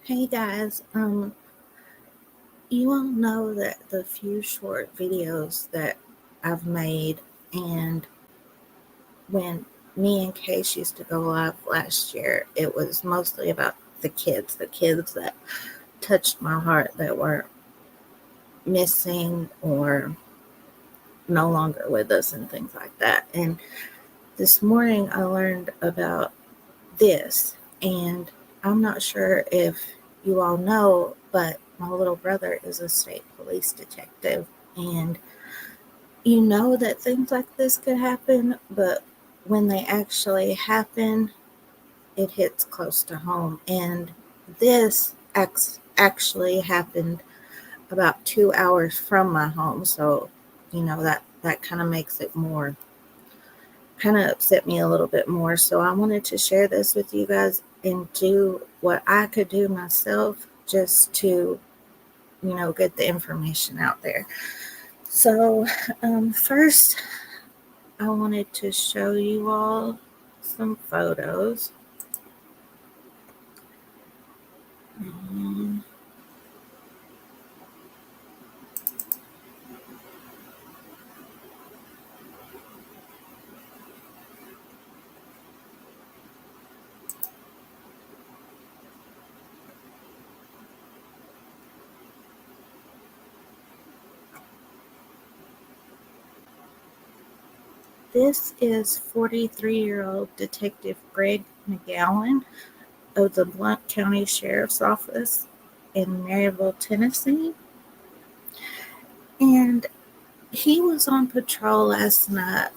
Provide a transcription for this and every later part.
Hey guys, you all know that the few short videos that I've made, and when me and Case used to go live last year, it was mostly about the kids that touched my heart, that were missing or no longer with us and things like that. And this morning I learned about this, and I'm not sure if you all know, but my little brother is a state police detective, and you know that things like this could happen, but when they actually happen, it hits close to home. And this actually happened about 2 hours from my home, so that kind of makes it more, kind of upset me a little bit more. So I wanted to share this with you guys and do what I could do myself just to, get the information out there. So first, I wanted to show you all some photos. This is 43-year-old Detective Greg McGowan of the Blount County Sheriff's Office in Maryville, Tennessee. And he was on patrol last night,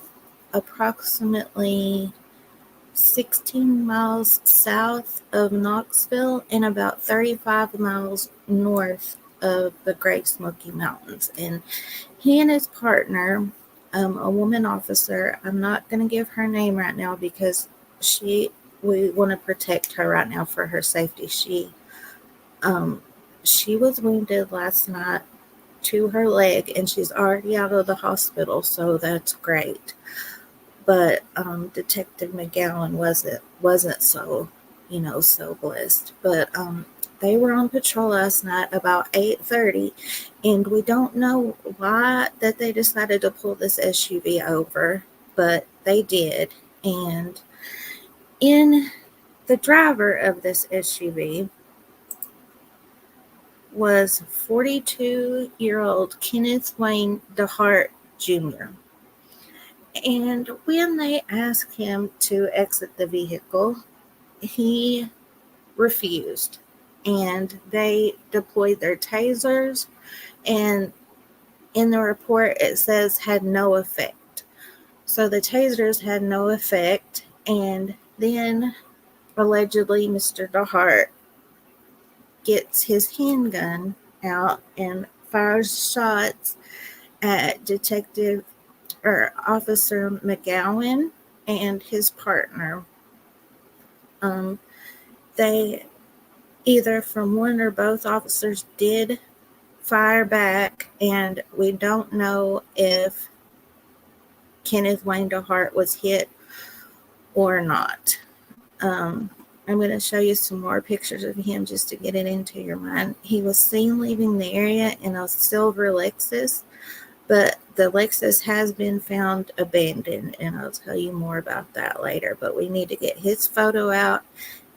approximately 16 miles south of Knoxville and about 35 miles north of the Great Smoky Mountains. And he and his partner, a woman officer, I'm not going to give her name right now because we want to protect her right now for her safety. She was wounded last night to her leg, and she's already out of the hospital, so that's great. But Detective McGowan wasn't so, so blessed. But they were on patrol last night about 8:30, and we don't know why that they decided to pull this SUV over, but they did. And in the driver of this SUV was 42-year-old Kenneth Wayne DeHart Jr. And when they asked him to exit the vehicle, he refused. And they deployed their tasers, and in the report it says had no effect. So the tasers had no effect, and then allegedly Mr. DeHart gets his handgun out and fires shots at Officer McGowan and his partner. They either from one or both officers did fire back, and we don't know if Kenneth Wayne DeHart was hit or not. I'm going to show you some more pictures of him just to get it into your mind. He was seen leaving the area in a silver Lexus, but the Lexus has been found abandoned, and I'll tell you more about that later. But we need to get his photo out,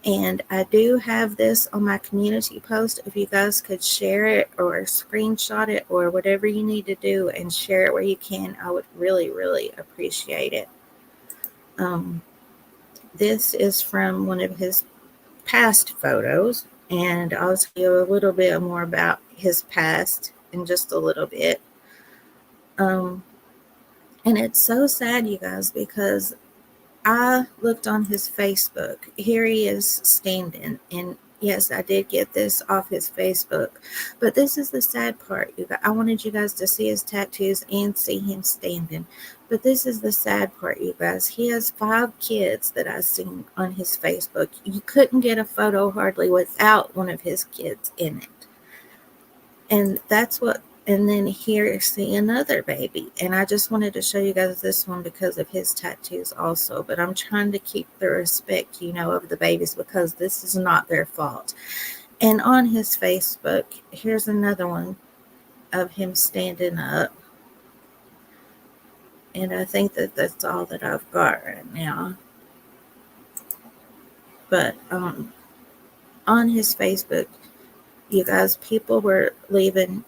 and I do have this on my community post. If you guys could share it or screenshot it or whatever you need to do and share it where you can, I would really, really appreciate it. This is from one of his past photos, and I'll tell you a little bit more about his past in just a little bit. And it's so sad, you guys, because I looked on his Facebook. Here he is standing, and yes, I did get this off his Facebook, but this is the sad part. I wanted you guys to see his tattoos and see him standing, but this is the sad part, you guys. He has 5 kids that I've seen on his Facebook. You couldn't get a photo hardly without one of his kids in it, and then here, see another baby. And I just wanted to show you guys this one because of his tattoos also. But I'm trying to keep the respect, of the babies, because this is not their fault. And on his Facebook, here's another one of him standing up. And I think that that's all that I've got right now. But on his Facebook, you guys, people were leaving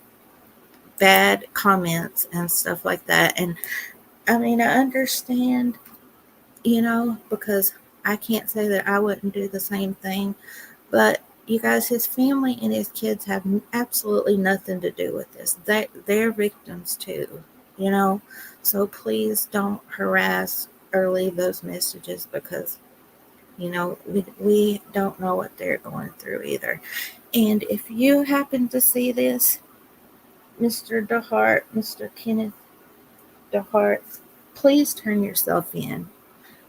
bad comments and stuff like that. And I mean, I understand, because I can't say that I wouldn't do the same thing. But you guys, his family and his kids have absolutely nothing to do with this. They're victims too, you know. So please don't harass or leave those messages because we don't know what they're going through either. And if you happen to see this, Mr. DeHart, Mr. Kenneth DeHart, please turn yourself in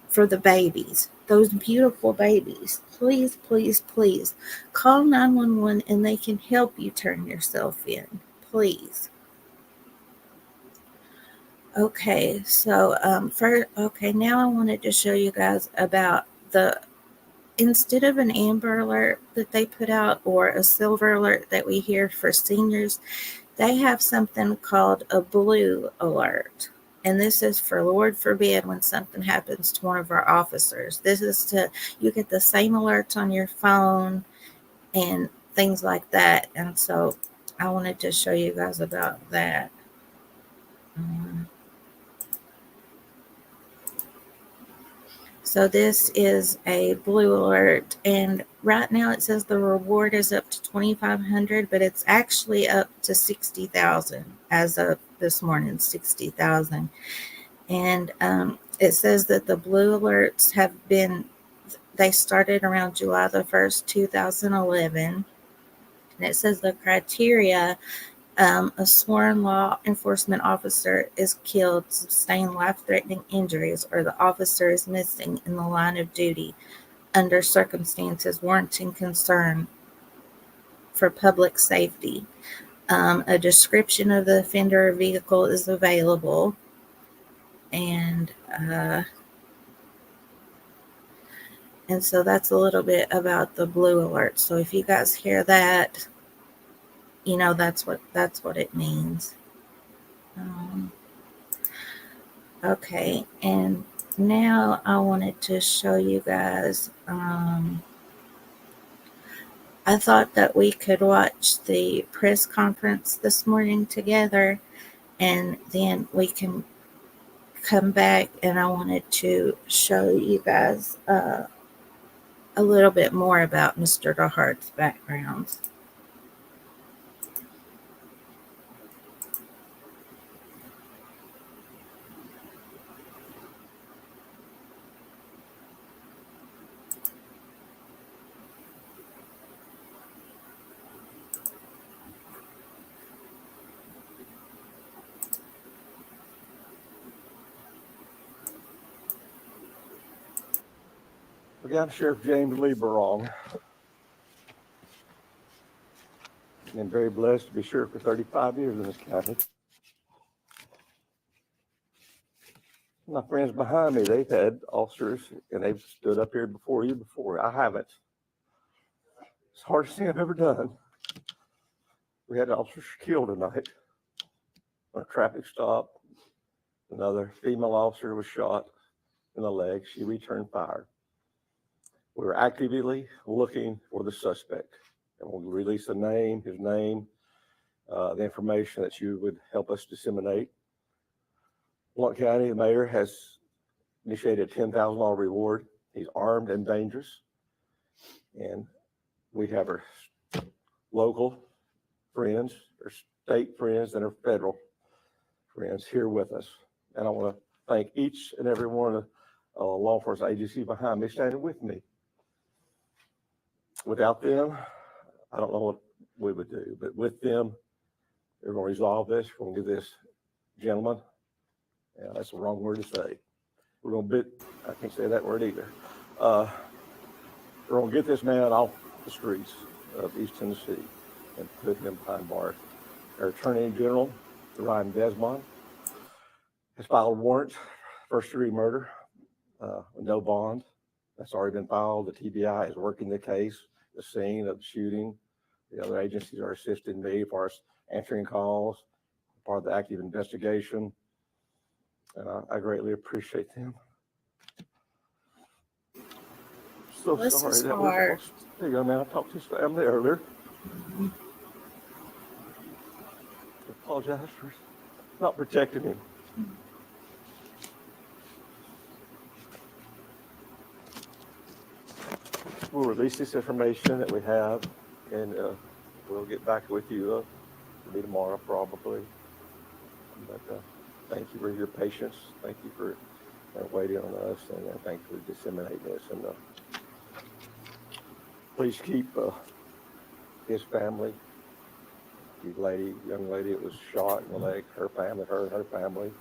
for the babies, those beautiful babies. Please, please, please call 911 and they can help you turn yourself in. Please. Okay, so now I wanted to show you guys about instead of an amber alert that they put out or a silver alert that we hear for seniors, they have something called a blue alert. And this is for Lord forbid when something happens to one of our officers. This is you get the same alerts on your phone and things like that. And so I wanted to show you guys about that. So this is a blue alert, and right now it says the reward is up to $2,500, but it's actually up to $60,000 as of this morning, $60,000. And it says that the blue alerts they started around July the 1st, 2011. And it says the criteria, a sworn law enforcement officer is killed, sustained life-threatening injuries, or the officer is missing in the line of duty under circumstances warranting concern for public safety. A description of the offender or vehicle is available. And so that's a little bit about the blue alert. So if you guys hear that, that's what it means. Okay, and now I wanted to show you guys. I thought that we could watch the press conference this morning together, and then we can come back, and I wanted to show you guys a little bit more about Mr. DeHart's background. We got Sheriff James Lee Barong. I'm very blessed to be sheriff for 35 years in this county. My friends behind me, they've had officers and they've stood up here before you before. I haven't. It's the hardest thing I've ever done. We had officers killed tonight on a traffic stop. Another female officer was shot in the leg. She returned fire. We were actively looking for the suspect, and we'll release his name, the information that you would help us disseminate. Blount County, the mayor has initiated a $10,000 reward. He's armed and dangerous. And we have our local friends, our state friends, and our federal friends here with us. And I want to thank each and every one of the law enforcement agencies behind me standing with me. Without them, I don't know what we would do, but with them, we're going to resolve this. We're going to give this gentleman, that's the wrong word to say. We're going to I can't say that word either. We're going to get this man off the streets of East Tennessee and put him behind bars. Our Attorney General, Ryan Desmond, has filed a warrant, first-degree murder, no bond. That's already been filed. The TBI is working the case, the scene of the shooting, The other agencies are assisting me as far as answering calls, part of the active investigation. And I greatly appreciate them. So This sorry is that hard. we lost the young man. I talked to his family earlier. I apologize for not protecting him. We'll release this information that we have, and we'll get back with you. It'll be tomorrow probably. But thank you for your patience. Thank you for waiting on us, and thank you for disseminating this. And please keep his family, the young lady that was shot in the leg, her family, her and her family,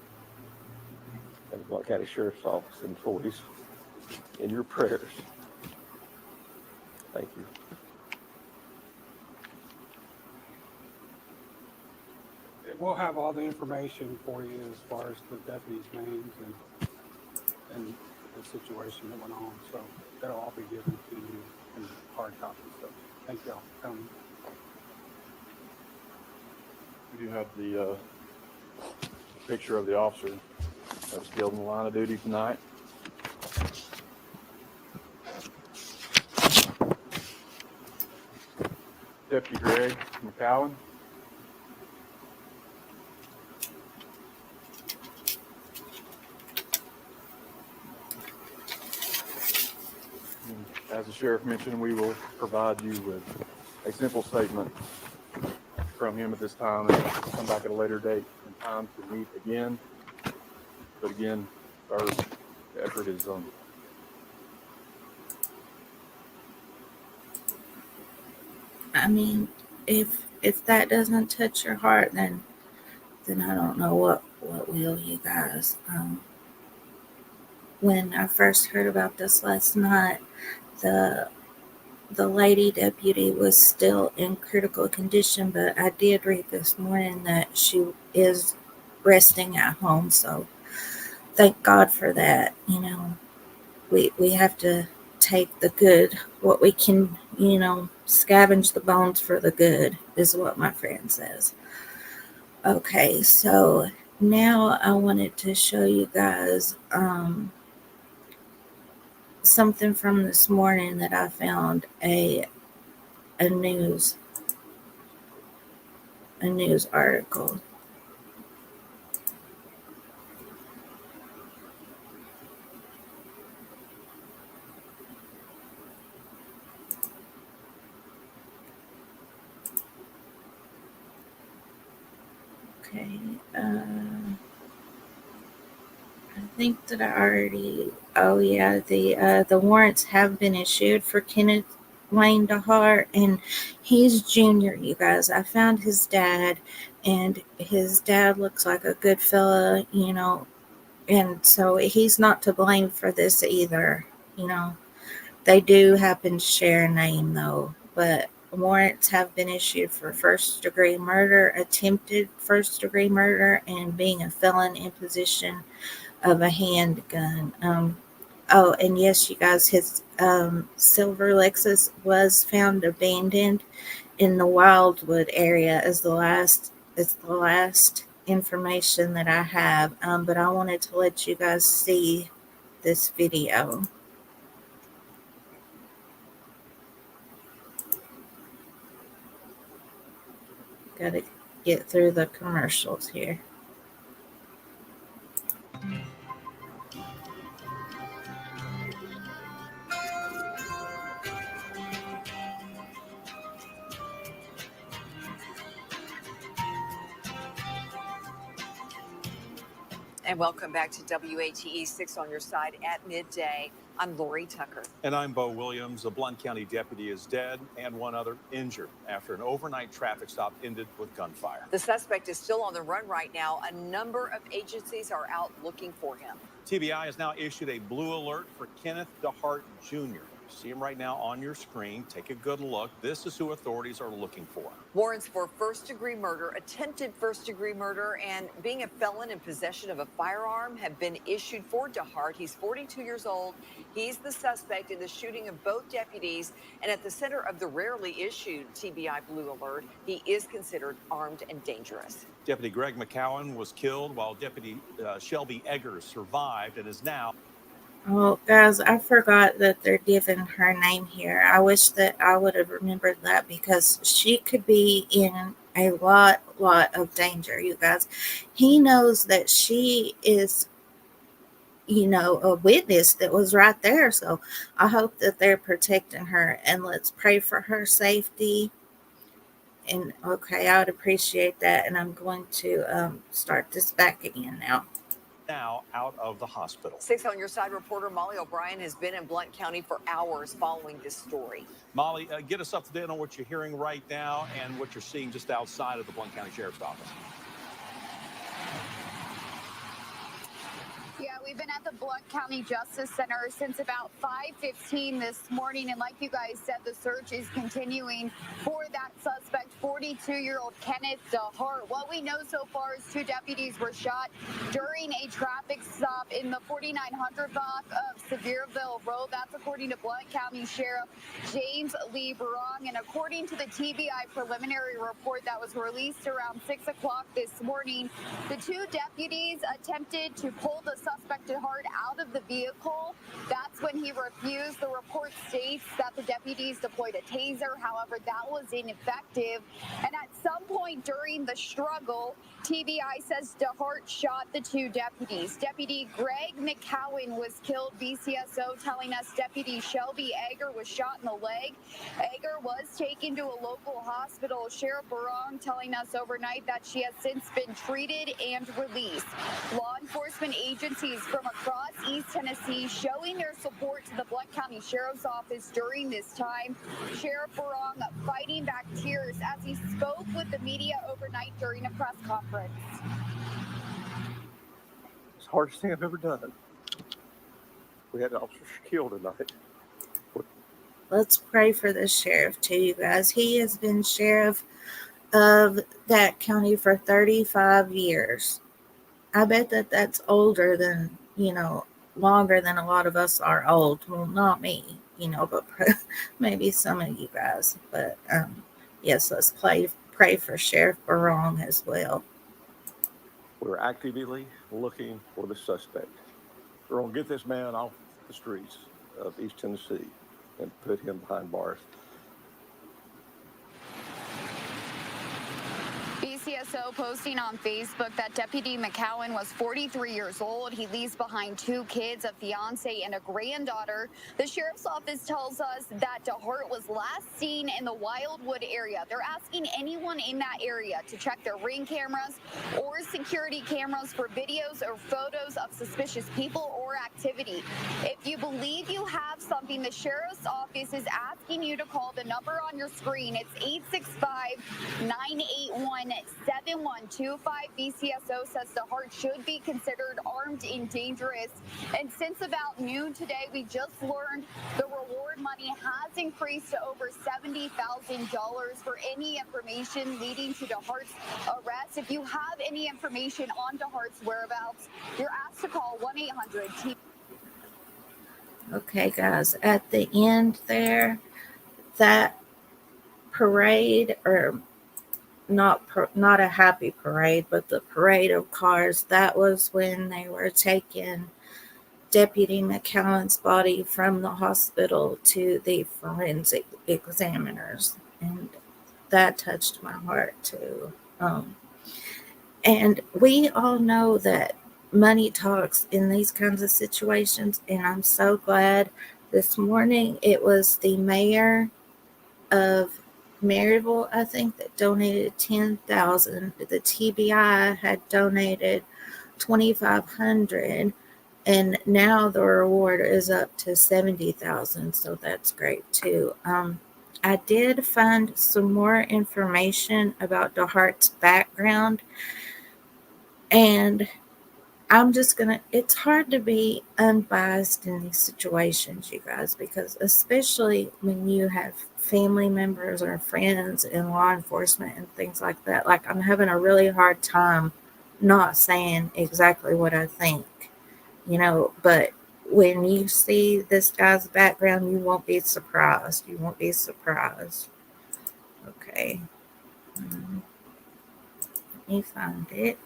and the Blount County Sheriff's Office employees in your prayers. Thank you. We'll have all the information for you as far as the deputies' names and the situation that went on. So that'll all be given to you in hard copy. So thank y'all for coming. We do have the picture of the officer that was killed in the line of duty tonight. Deputy Greg McCowan. As the sheriff mentioned, we will provide you with a simple statement from him at this time, and come back at a later date and time to meet again. But again, our effort is on. I mean, if that doesn't touch your heart, then I don't know what will, you guys. When I first heard about this last night, the lady deputy was still in critical condition, but I did read this morning that she is resting at home. So thank God for that. You know, we have to take the good, what we can, scavenge the bones for the good is what my friend says. Okay, so now I wanted to show you guys something from this morning that I found a news article. Okay, I think that I already. Oh yeah, the warrants have been issued for Kenneth Wayne DeHart, and he's junior. You guys, I found his dad, and his dad looks like a good fella, and so he's not to blame for this either. They do happen to share a name though, but warrants have been issued for first-degree murder, attempted first-degree murder, and being a felon in possession of a handgun. Oh, and yes, you guys, his silver Lexus was found abandoned in the Wildwood area as the last information that I have. But I wanted to let you guys see this video. Got to get through the commercials here. And welcome back to WATE 6 on your side at midday. I'm Lori Tucker. And I'm Bo Williams. A Blount County deputy is dead and one other injured after an overnight traffic stop ended with gunfire. The suspect is still on the run right now. A number of agencies are out looking for him. TBI has now issued a blue alert for Kenneth DeHart Jr. See him right now on your screen. Take a good look. This is who authorities are looking for. Warrants for first-degree murder, attempted first-degree murder, and being a felon in possession of a firearm have been issued for DeHart. He's 42 years old. He's the suspect in the shooting of both deputies, and at the center of the rarely issued TBI Blue Alert. He is considered armed and dangerous. Deputy Greg McCowan was killed while Deputy Shelby Eggers survived and is now. Oh, guys, I forgot that they're giving her name here. I wish that I would have remembered that because she could be in a lot of danger, you guys. He knows that she is, a witness that was right there. So I hope that they're protecting her, and let's pray for her safety. And okay, I would appreciate that. And I'm going to start this back again now. Now out of the hospital. 6 on Your Side reporter Molly O'Brien has been in Blount County for hours following this story. Molly, get us up to date on what you're hearing right now and what you're seeing just outside of the Blount County Sheriff's Office. Yeah, we've been at the Blount County Justice Center since about 5:15 this morning, and like you guys said, the search is continuing for that suspect, 42-year-old Kenneth DeHart. What we know so far is 2 deputies were shot during a traffic stop in the 4900 block of Sevierville Road. That's according to Blount County Sheriff James Lee Barong, and according to the TBI preliminary report that was released around 6 o'clock this morning, the 2 deputies attempted to pull the suspect DeHart out of the vehicle. That's when he refused. The report states that the deputies deployed a taser. However, that was ineffective. And at some point during the struggle, TBI says DeHart shot the 2 deputies. Deputy Greg McCowan was killed. BCSO telling us Deputy Shelby Egger was shot in the leg. Egger was taken to a local hospital. Sheriff Barong telling us overnight that she has since been treated and released. Law enforcement agencies from across East Tennessee showing their support to the Blount County Sheriff's Office during this time. Sheriff Barong fighting back tears as he spoke with the media overnight during a press conference. It's the hardest thing I've ever done. We had officers killed tonight. Let's pray for the sheriff too, you guys. He has been sheriff of that county for 35 years. I bet that that's older than, longer than a lot of us are old. Well, not me, but maybe some of you guys. But yes, let's pray for Sheriff Barong as well. We're actively looking for the suspect. We're going to get this man off the streets of East Tennessee and put him behind bars. BCSO posting on Facebook that Deputy McCowan was 43 years old. He leaves behind 2 kids, a fiance and a granddaughter. The sheriff's office tells us that DeHart was last seen in the Wildwood area. They're asking anyone in that area to check their ring cameras or security cameras for videos or photos of suspicious people or activity. If you believe you have something, the sheriff's office is asking you to call the number on your screen. It's 865-981-7125. BCSO says DeHart should be considered armed and dangerous. And since about noon today, we just learned the reward money has increased to over $70,000 for any information leading to DeHart's arrest. If you have any information on DeHart's whereabouts, you're asked to call 1-800-T. Okay, guys, at the end there, that parade, or not a happy parade, but the parade of cars, that was when they were taking Deputy McCowan's body from the hospital to the forensic examiners, and that touched my heart too. And we all know that money talks in these kinds of situations, and I'm so glad this morning it was the mayor of Maryville, I think, that donated $10,000. The TBI had donated $2,500, and now the reward is up to $70,000. So that's great too. I did find some more information about DeHart's background, and I'm just gonna, it's hard to be unbiased in these situations, you guys, because especially when you have family members or friends in law enforcement and things like that, like I'm having a really hard time not saying exactly what I think, but when you see this guy's background, you won't be surprised. You won't be surprised. Okay. Let me find it.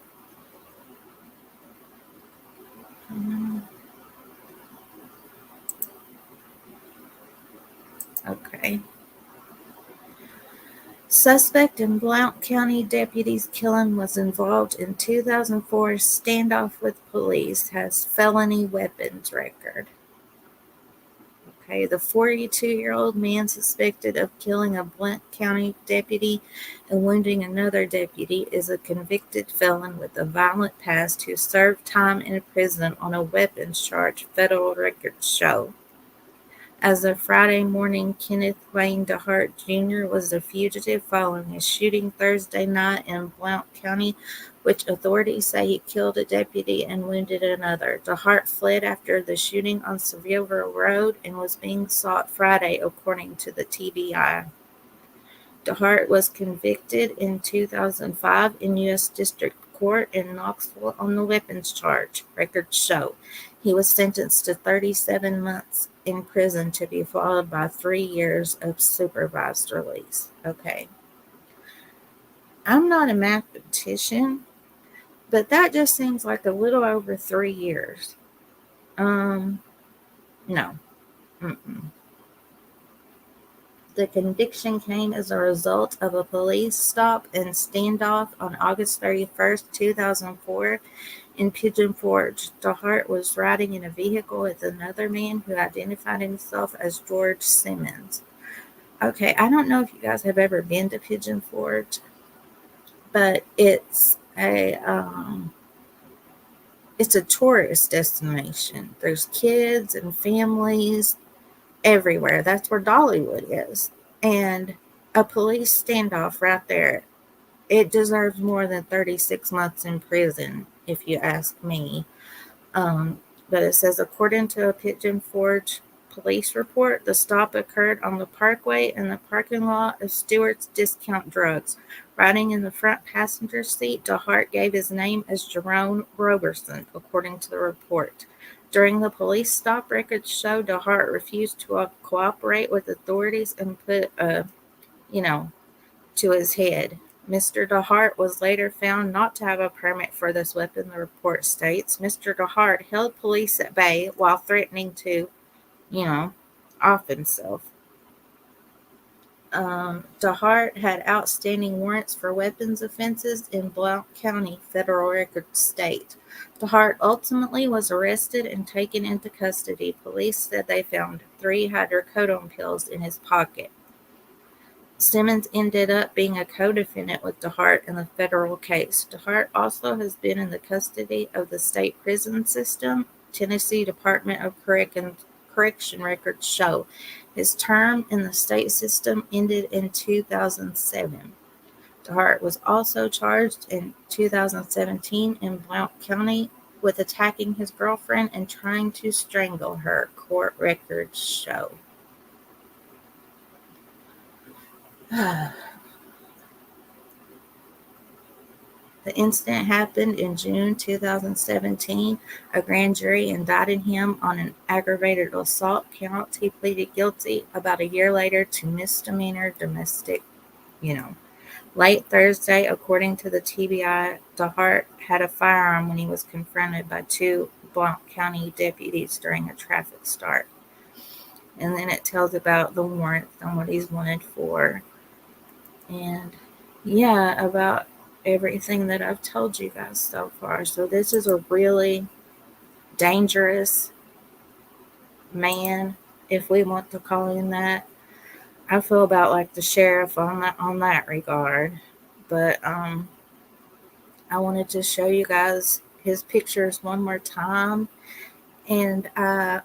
Okay. Suspect in Blount County deputy's killing was involved in 2004 standoff with police, has felony weapons record. Okay, the 42-year-old man suspected of killing a Blount County deputy and wounding another deputy is a convicted felon with a violent past who served time in prison on a weapons charge, federal records show. As of Friday morning, Kenneth Wayne DeHart Jr. was a fugitive following a shooting Thursday night in Blount County, which authorities say he killed a deputy and wounded another. DeHart fled after the shooting on Sevierville Road and was being sought Friday, according to the TBI. DeHart was convicted in 2005 in U.S. District Court in Knoxville on the weapons charge, records show. He was sentenced to 37 months in prison to be followed by 3 years of supervised release. Okay. I'm not a mathematician, but that just seems like a little over 3 years. No. Mm-mm. The conviction came as a result of a police stop and standoff on August 31st, 2004 in Pigeon Forge. DeHart was riding in a vehicle with another man who identified himself as George Simmons. Okay, I don't know if you guys have ever been to Pigeon Forge, but it's a tourist destination. There's kids and families everywhere. That's where Dollywood is. And a police standoff right there, it deserves more than 36 months in prison, if you ask me. But it says, according to a Pigeon Forge police report, the stop occurred on the parkway in the parking lot of Stewart's Discount Drugs. Riding in the front passenger seat, DeHart gave his name as Jerome Roberson, according to the report. During the police stop, records show DeHart refused to cooperate with authorities and put to his head. Mr. DeHart was later found not to have a permit for this weapon, the report states. Mr. DeHart held police at bay while threatening to, off himself. DeHart had outstanding warrants for weapons offenses in Blount County, federal records state. DeHart ultimately was arrested and taken into custody. Police said they found 3 hydrocodone pills in his pocket. Simmons ended up being a co-defendant with DeHart in the federal case. DeHart also has been in the custody of the state prison system. Tennessee Department of Correction records show his term in the state system ended in 2007. DeHart was also charged in 2017 in Blount County with attacking his girlfriend and trying to strangle her, court records show. The incident happened in June 2017. A grand jury indicted him on an aggravated assault count. He pleaded guilty about a year later to misdemeanor domestic, Late Thursday, according to the TBI, DeHart had a firearm when he was confronted by 2 Blount County deputies during a traffic stop. And then it tells about the warrant and what he's wanted for. And about everything that I've told you guys so far. So this is a really dangerous man, if we want to call him that. I feel about like the sheriff on that regard. But I wanted to show you guys his pictures one more time, and I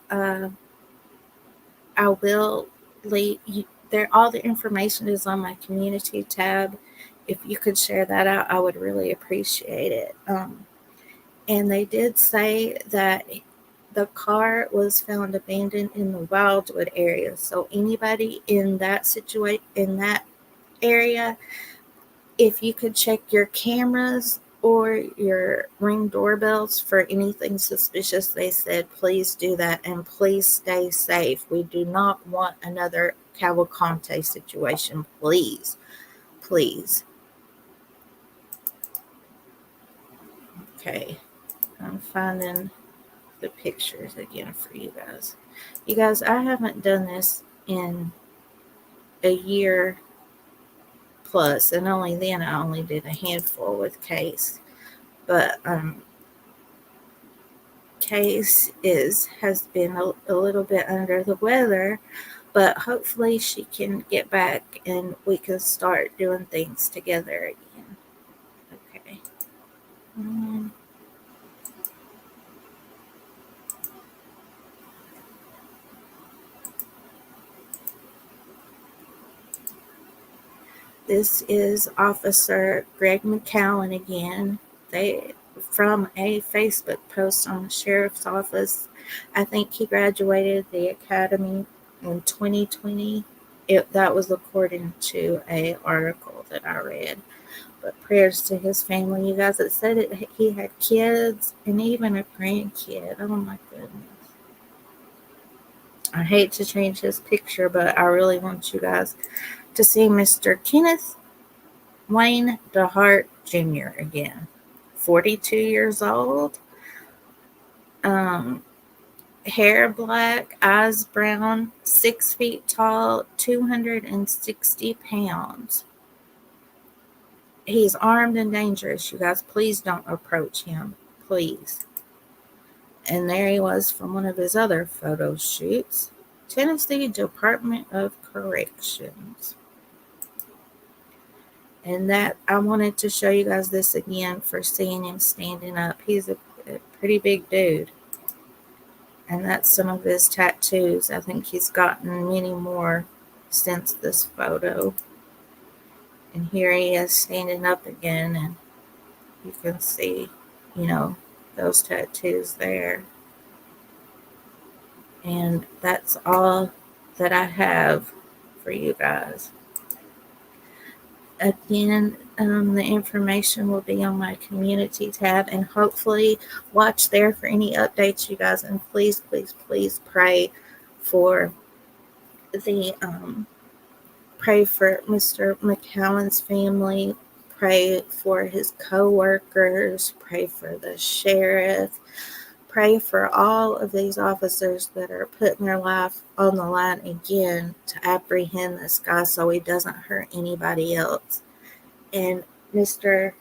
will leave you there. All the information is on my community tab. If you could share that out, I would really appreciate it. And they did say that the car was found abandoned in the Wildwood area. So anybody in that area, if you could check your cameras or your Ring doorbells for anything suspicious, they said please do that and please stay safe. We do not want another Cavalcante situation. Please. Okay, I'm finding the pictures again for you guys. You guys, I haven't done this in a year plus, and only then I only did a handful with Case. But Case has been a little bit under the weather, but hopefully she can get back and we can start doing things together again. Okay. This is Officer Greg McCowan again. They from a Facebook post on the sheriff's office. I think he graduated the academy in 2020. That was according to a article that I read. But prayers to his family, you guys. It said he had kids and even a grandkid. Oh my goodness. I hate to change his picture, but I really want you guys to see Mr. Kenneth Wayne DeHart Jr. again. 42 years old. Hair black, eyes brown, 6 feet tall, 260 pounds. He's armed and dangerous, you guys. Please don't approach him. Please. And there he was from one of his other photo shoots. Tennessee Department of Corrections. And that I wanted to show you guys this again for seeing him standing up. He's a pretty big dude. And that's some of his tattoos. I think he's gotten many more since this photo. And here he is standing up again, and you can see, those tattoos there. And that's all that I have for you guys. Again, the information will be on my community tab, and hopefully watch there for any updates, you guys. And please pray for pray for Mr. McCowan's family, pray for his co-workers, pray for the sheriff, pray for all of these officers that are putting their life on the line again to apprehend this guy so he doesn't hurt anybody else. And Mr.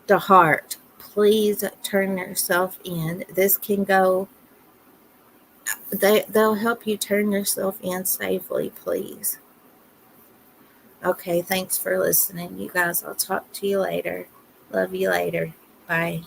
DeHart, please turn yourself in. This can go, they'll help you turn yourself in safely, please. Okay, thanks for listening, you guys. I'll talk to you later. Love you later. Bye.